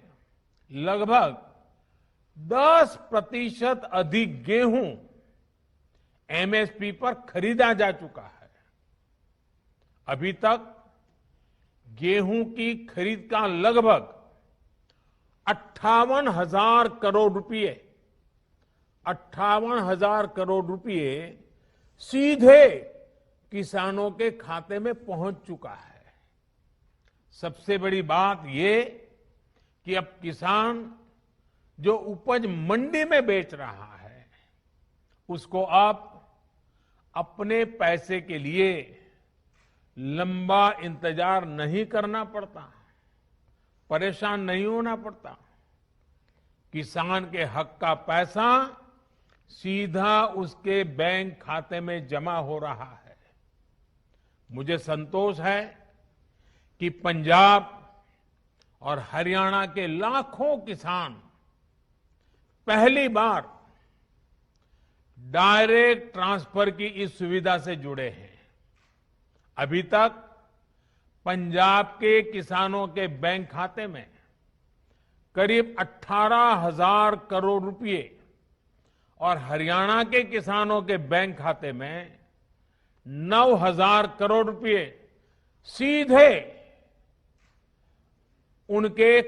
लगभग 10% अधिक गेहूं एमएसपी पर खरीदा जा चुका है। अभी तक गेहूं की खरीद का लगभग 58,000 करोड़ रुपए 58,000 करोड़ रुपए सीधे किसानों के खाते में पहुंच चुका है। सबसे बड़ी बात ये कि अब किसान जो उपज मंडी में बेच रहा है, उसको अब अपने पैसे के लिए लंबा इंतजार नहीं करना पड़ता, परेशान नहीं होना पड़ता। किसान के हक का पैसा सीधा उसके बैंक खाते में जमा हो रहा है। मुझे संतोष है कि पंजाब और हरियाणा के लाखों किसान पहली बार डायरेक्ट ट्रांसफर की इस सुविधा से जुड़े हैं। अभी तक पंजाब के किसानों के बैंक खाते में करीब 18,000 करोड़ रुपए और हरियाणा के किसानों के बैंक खाते में 9,000 करोड़ रुपए सीधे उनके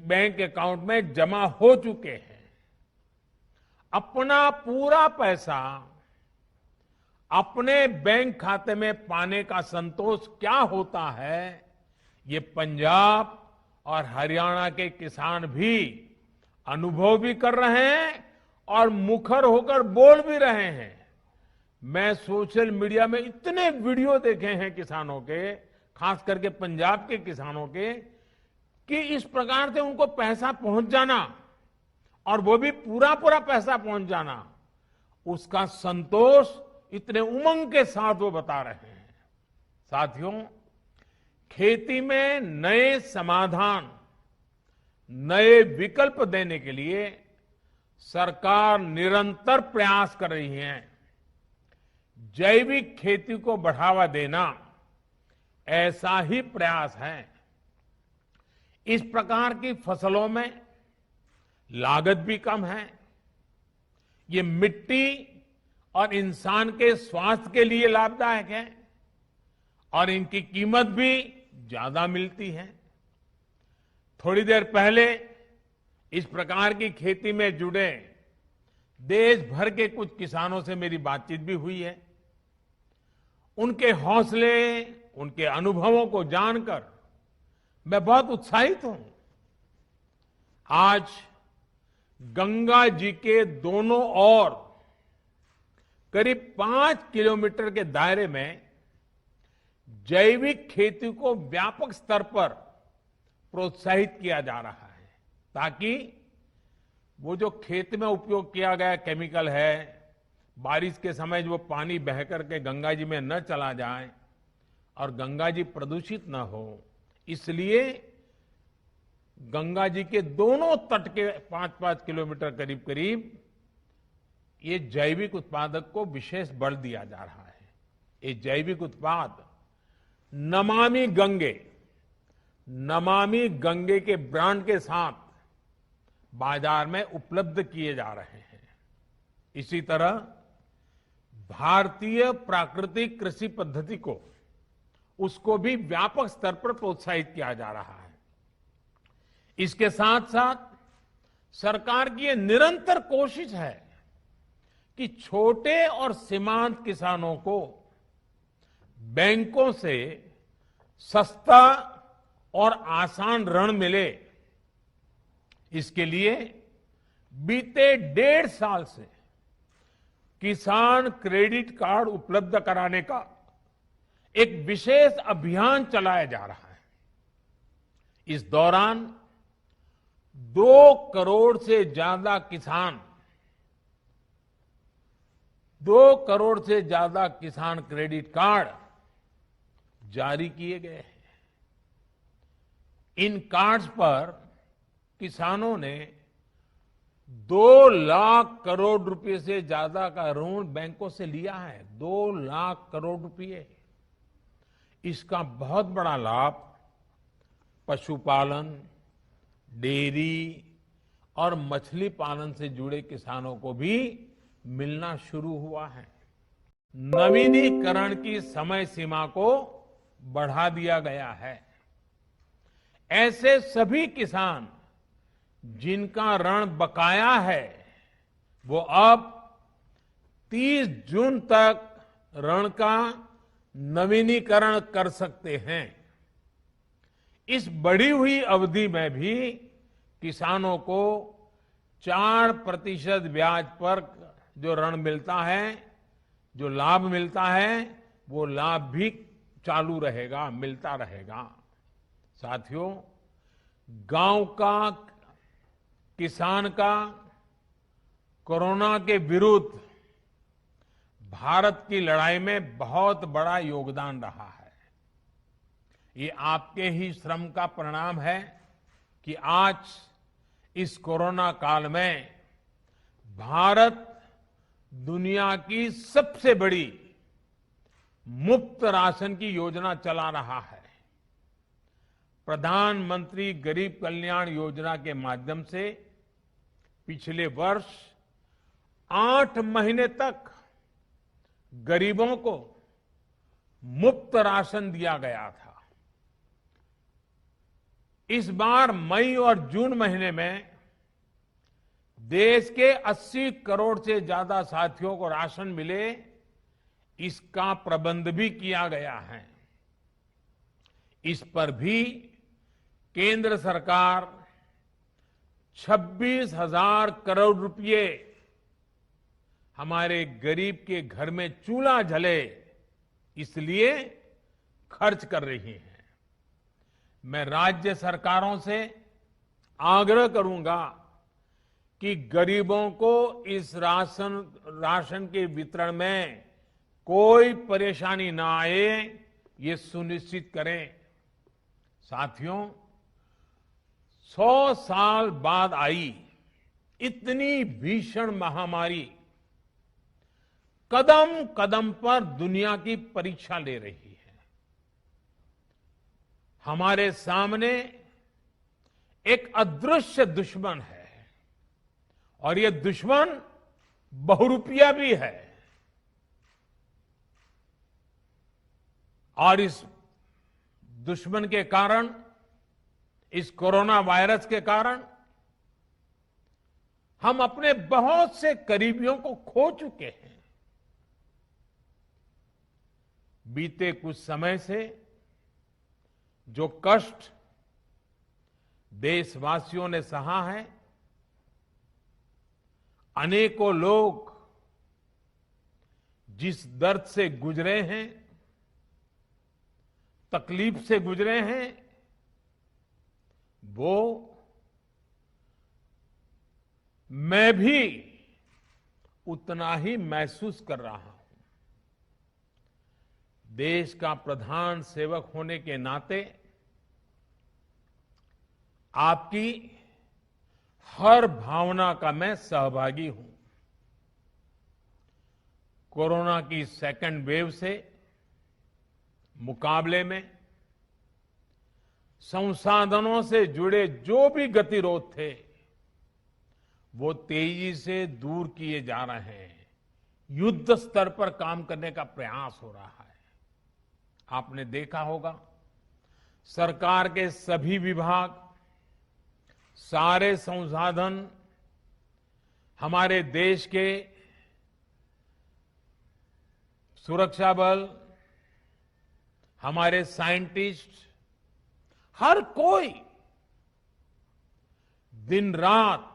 बैंक अकाउंट में जमा हो चुके हैं। अपना पूरा पैसा अपने बैंक खाते में पाने का संतोष क्या होता है, ये पंजाब और हरियाणा के किसान भी अनुभव भी कर रहे हैं और मुखर होकर बोल भी रहे हैं। मैं सोशल मीडिया में इतने वीडियो देखे हैं किसानों के, खास करके पंजाब के किसानों के, कि इस प्रकार से उनको पैसा पहुंच जाना और वो भी पूरा पूरा पैसा पहुंच जाना, उसका संतोष इतने उमंग के साथ वो बता रहे हैं। साथियों, खेती में नए समाधान, नए विकल्प देने के लिए सरकार निरंतर प्रयास कर रही है। जैविक खेती को बढ़ावा देना ऐसा ही प्रयास है। इस प्रकार की फसलों में लागत भी कम है, ये मिट्टी और इंसान के स्वास्थ्य के लिए लाभदायक है और इनकी कीमत भी ज्यादा मिलती है। थोड़ी देर पहले इस प्रकार की खेती में जुड़े देश भर के कुछ किसानों से मेरी बातचीत भी हुई है। उनके हौसले, उनके अनुभवों को जानकर मैं बहुत उत्साहित हूं। आज गंगा जी के दोनों ओर करीब 5 किलोमीटर के दायरे में जैविक खेती को व्यापक स्तर पर प्रोत्साहित किया जा रहा है, ताकि वो जो खेत में उपयोग किया गया केमिकल है, बारिश के समय जो पानी बह करके गंगा जी में न चला जाए और गंगा जी प्रदूषित न हो, इसलिए गंगा जी के दोनों तट के 5-5 किलोमीटर करीब करीब ये जैविक उत्पादक को विशेष बल दिया जा रहा है। ये जैविक उत्पाद नमामि गंगे के ब्रांड के साथ बाजार में उपलब्ध किए जा रहे हैं। इसी तरह भारतीय प्राकृतिक कृषि पद्धति को, उसको भी व्यापक स्तर पर प्रोत्साहित किया जा रहा है। इसके साथ साथ सरकार की यह निरंतर कोशिश है कि छोटे और सीमांत किसानों को बैंकों से सस्ता और आसान ऋण मिले। इसके लिए बीते 1.5 साल से किसान क्रेडिट कार्ड उपलब्ध कराने का एक विशेष अभियान चलाया जा रहा है। इस दौरान 2 करोड़ से ज्यादा किसान क्रेडिट कार्ड जारी किए गए हैं। इन कार्ड्स पर किसानों ने 2 लाख करोड़ रुपए से ज्यादा का ऋण बैंकों से लिया है। 2 लाख करोड़ रुपए। इसका बहुत बड़ा लाभ पशुपालन, डेयरी और मछली पालन से जुड़े किसानों को भी मिलना शुरू हुआ है। नवीनीकरण की समय सीमा को बढ़ा दिया गया है। ऐसे सभी किसान जिनका ऋण बकाया है, वो अब 30 जून तक ऋण का नवीनीकरण कर सकते हैं। इस बढ़ी हुई अवधि में भी किसानों को 4% ब्याज पर जो ऋण मिलता है, जो लाभ मिलता है, वो लाभ भी चालू रहेगा, मिलता रहेगा। साथियों, गांव का किसान का कोरोना के विरुद्ध भारत की लड़ाई में बहुत बड़ा योगदान रहा है। ये आपके ही श्रम का परिणाम है कि आज इस कोरोना काल में भारत दुनिया की सबसे बड़ी मुफ्त राशन की योजना चला रहा है। प्रधानमंत्री गरीब कल्याण योजना के माध्यम से पिछले वर्ष 8 महीने तक गरीबों को मुफ्त राशन दिया गया था। इस बार मई और जून महीने में देश के 80 करोड़ से ज्यादा साथियों को राशन मिले, इसका प्रबंध भी किया गया है। इस पर भी केंद्र सरकार 26,000 करोड़ रुपए हमारे गरीब के घर में चूल्हा जले इसलिए खर्च कर रही है। मैं राज्य सरकारों से आग्रह करूंगा कि गरीबों को इस राशन के वितरण में कोई परेशानी ना आए, ये सुनिश्चित करें। साथियों, 100 साल बाद आई इतनी भीषण महामारी कदम कदम पर दुनिया की परीक्षा ले रही है। हमारे सामने एक अदृश्य दुश्मन है और ये दुश्मन बहुरूपिया भी है। और इस दुश्मन के कारण, इस कोरोना वायरस के कारण हम अपने बहुत से करीबियों को खो चुके हैं। बीते कुछ समय से जो कष्ट देशवासियों ने सहा है, अनेकों लोग जिस दर्द से गुजरे हैं, तकलीफ से गुजरे हैं, वो मैं भी उतना ही महसूस कर रहा हूं। देश का प्रधान सेवक होने के नाते आपकी हर भावना का मैं सहभागी हूं। कोरोना की सेकंड वेव से मुकाबले में संसाधनों से जुड़े जो भी गतिरोध थे, वो तेजी से दूर किए जा रहे हैं। युद्ध स्तर पर काम करने का प्रयास हो रहा है। आपने देखा होगा, सरकार के सभी विभाग, सारे संसाधन, हमारे देश के सुरक्षा बल, हमारे साइंटिस्ट, हर कोई दिन रात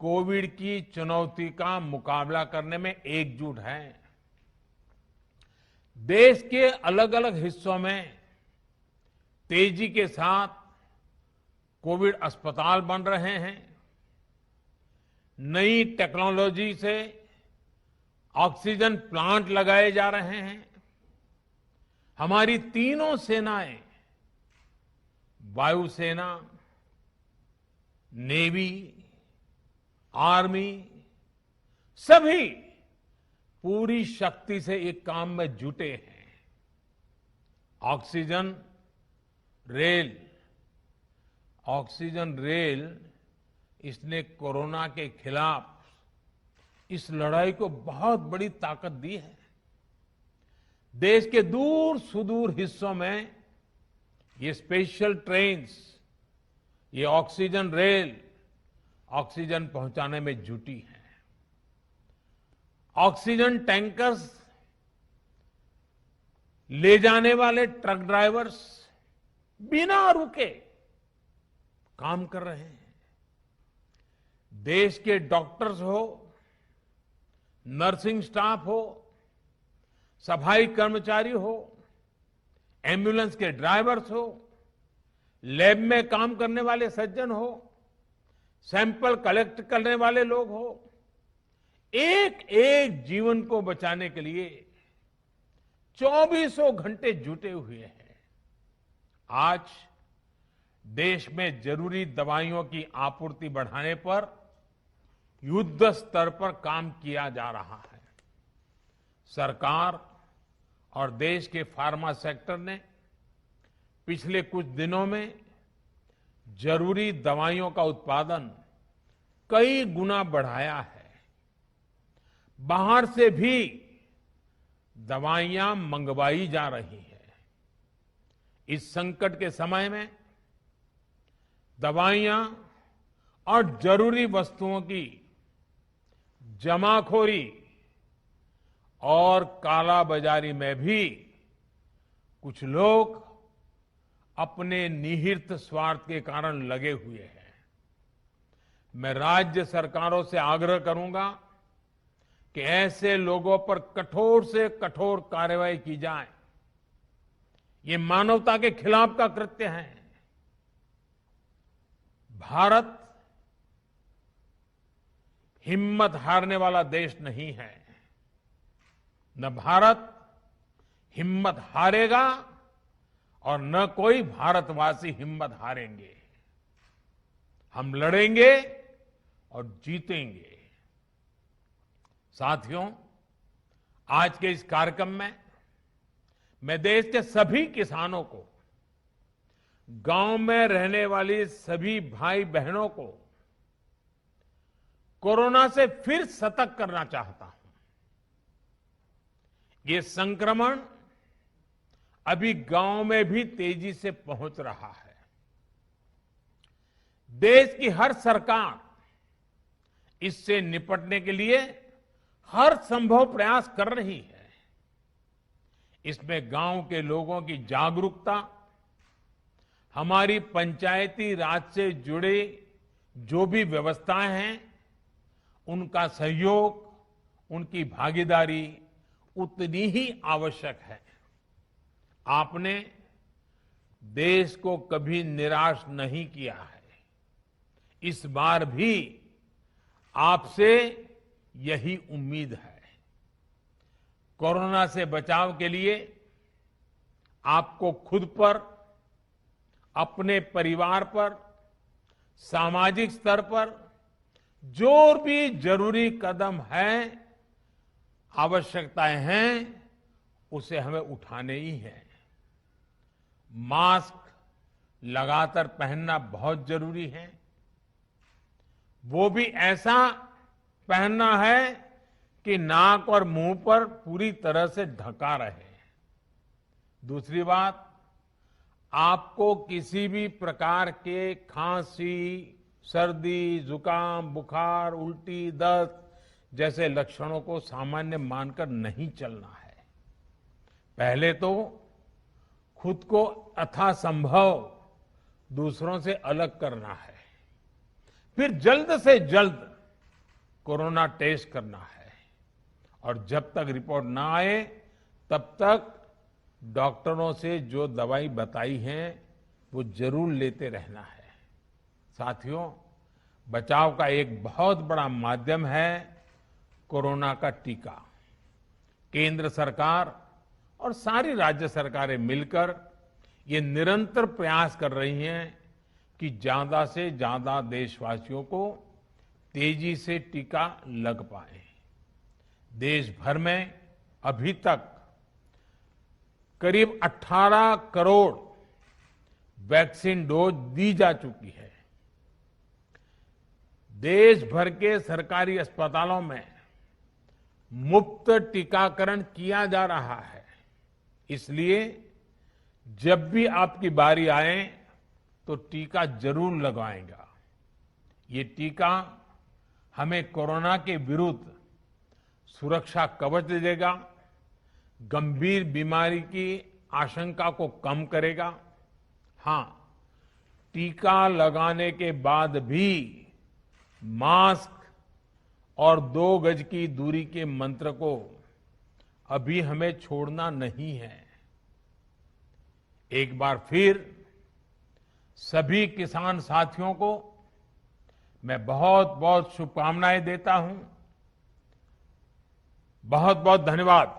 कोविड की चुनौती का मुकाबला करने में एकजुट है। देश के अलग अलग हिस्सों में तेजी के साथ कोविड अस्पताल बन रहे हैं। नई टेक्नोलॉजी से ऑक्सीजन प्लांट लगाए जा रहे हैं। हमारी तीनों सेनाएं, वायुसेना, नेवी, आर्मी, सभी पूरी शक्ति से एक काम में जुटे हैं। ऑक्सीजन रेल इसने कोरोना के खिलाफ इस लड़ाई को बहुत बड़ी ताकत दी है। देश के दूर सुदूर हिस्सों में ये स्पेशल ट्रेन्स, ये ऑक्सीजन रेल ऑक्सीजन पहुंचाने में जुटी है। ऑक्सीजन टैंकर्स ले जाने वाले ट्रक ड्राइवर्स बिना रुके काम कर रहे हैं। देश के डॉक्टर्स हो, नर्सिंग स्टाफ हो, सफाई कर्मचारी हो, एम्बुलेंस के ड्राइवर्स हो, लैब में काम करने वाले सज्जन हो, सैंपल कलेक्ट करने वाले लोग हो, एक एक जीवन को बचाने के लिए 24 घंटे जुटे हुए हैं। आज देश में जरूरी दवाइयों की आपूर्ति बढ़ाने पर युद्ध स्तर पर काम किया जा रहा है। सरकार और देश के फार्मा सेक्टर ने पिछले कुछ दिनों में जरूरी दवाइयों का उत्पादन कई गुना बढ़ाया है। बाहर से भी दवाइयां मंगवाई जा रही हैं। इस संकट के समय में दवाइयां और जरूरी वस्तुओं की जमाखोरी और कालाबाजारी में भी कुछ लोग अपने निहित स्वार्थ के कारण लगे हुए हैं। मैं राज्य सरकारों से आग्रह करूंगा कि ऐसे लोगों पर कठोर से कठोर कार्रवाई की जाए। ये मानवता के खिलाफ का कृत्य है। भारत हिम्मत हारने वाला देश नहीं है। न भारत हिम्मत हारेगा और न कोई भारतवासी हिम्मत हारेंगे। हम लड़ेंगे और जीतेंगे। साथियों, आज के इस कार्यक्रम में मैं देश के सभी किसानों को, गांव में रहने वाली सभी भाई बहनों को कोरोना से फिर सतर्क करना चाहता हूं। ये संक्रमण अभी गांव में भी तेजी से पहुंच रहा है। देश की हर सरकार इससे निपटने के लिए हर संभव प्रयास कर रही है। इसमें गांव के लोगों की जागरूकता, हमारी पंचायती राज से जुड़े जो भी व्यवस्थाएं हैं, उनका सहयोग, उनकी भागीदारी उतनी ही आवश्यक है। आपने देश को कभी निराश नहीं किया है। इस बार भी आपसे यही उम्मीद है। कोरोना से बचाव के लिए आपको खुद पर, अपने परिवार पर, सामाजिक स्तर पर जो भी जरूरी कदम है, आवश्यकताएं हैं, उसे हमें उठाने ही है। मास्क लगातार पहनना बहुत जरूरी है। वो भी ऐसा पहनना है कि नाक और मुंह पर पूरी तरह से ढका रहे। दूसरी बात, आपको किसी भी प्रकार के खांसी, सर्दी, जुकाम, बुखार, उल्टी, दस्त जैसे लक्षणों को सामान्य मानकर नहीं चलना है। पहले तो खुद को यथासंभव दूसरों से अलग करना है, फिर जल्द से जल्द कोरोना टेस्ट करना है, और जब तक रिपोर्ट ना आए तब तक डॉक्टरों से जो दवाई बताई है वो जरूर लेते रहना है। साथियों, बचाव का एक बहुत बड़ा माध्यम है कोरोना का टीका। केंद्र सरकार और सारी राज्य सरकारें मिलकर ये निरंतर प्रयास कर रही हैं कि ज्यादा से ज्यादा देशवासियों को तेजी से टीका लग पाए। देश भर में अभी तक करीब 18 करोड़ वैक्सीन डोज दी जा चुकी है। देश भर के सरकारी अस्पतालों में मुफ्त टीकाकरण किया जा रहा है। इसलिए जब भी आपकी बारी आए तो टीका जरूर लगवाएगा। ये टीका हमें कोरोना के विरुद्ध सुरक्षा कवच देगा, गंभीर बीमारी की आशंका को कम करेगा। हां, टीका लगाने के बाद भी मास्क और 2 गज की दूरी के मंत्र को अभी हमें छोड़ना नहीं है। एक बार फिर सभी किसान साथियों को मैं बहुत बहुत शुभकामनाएं देता हूं। बहुत बहुत धन्यवाद।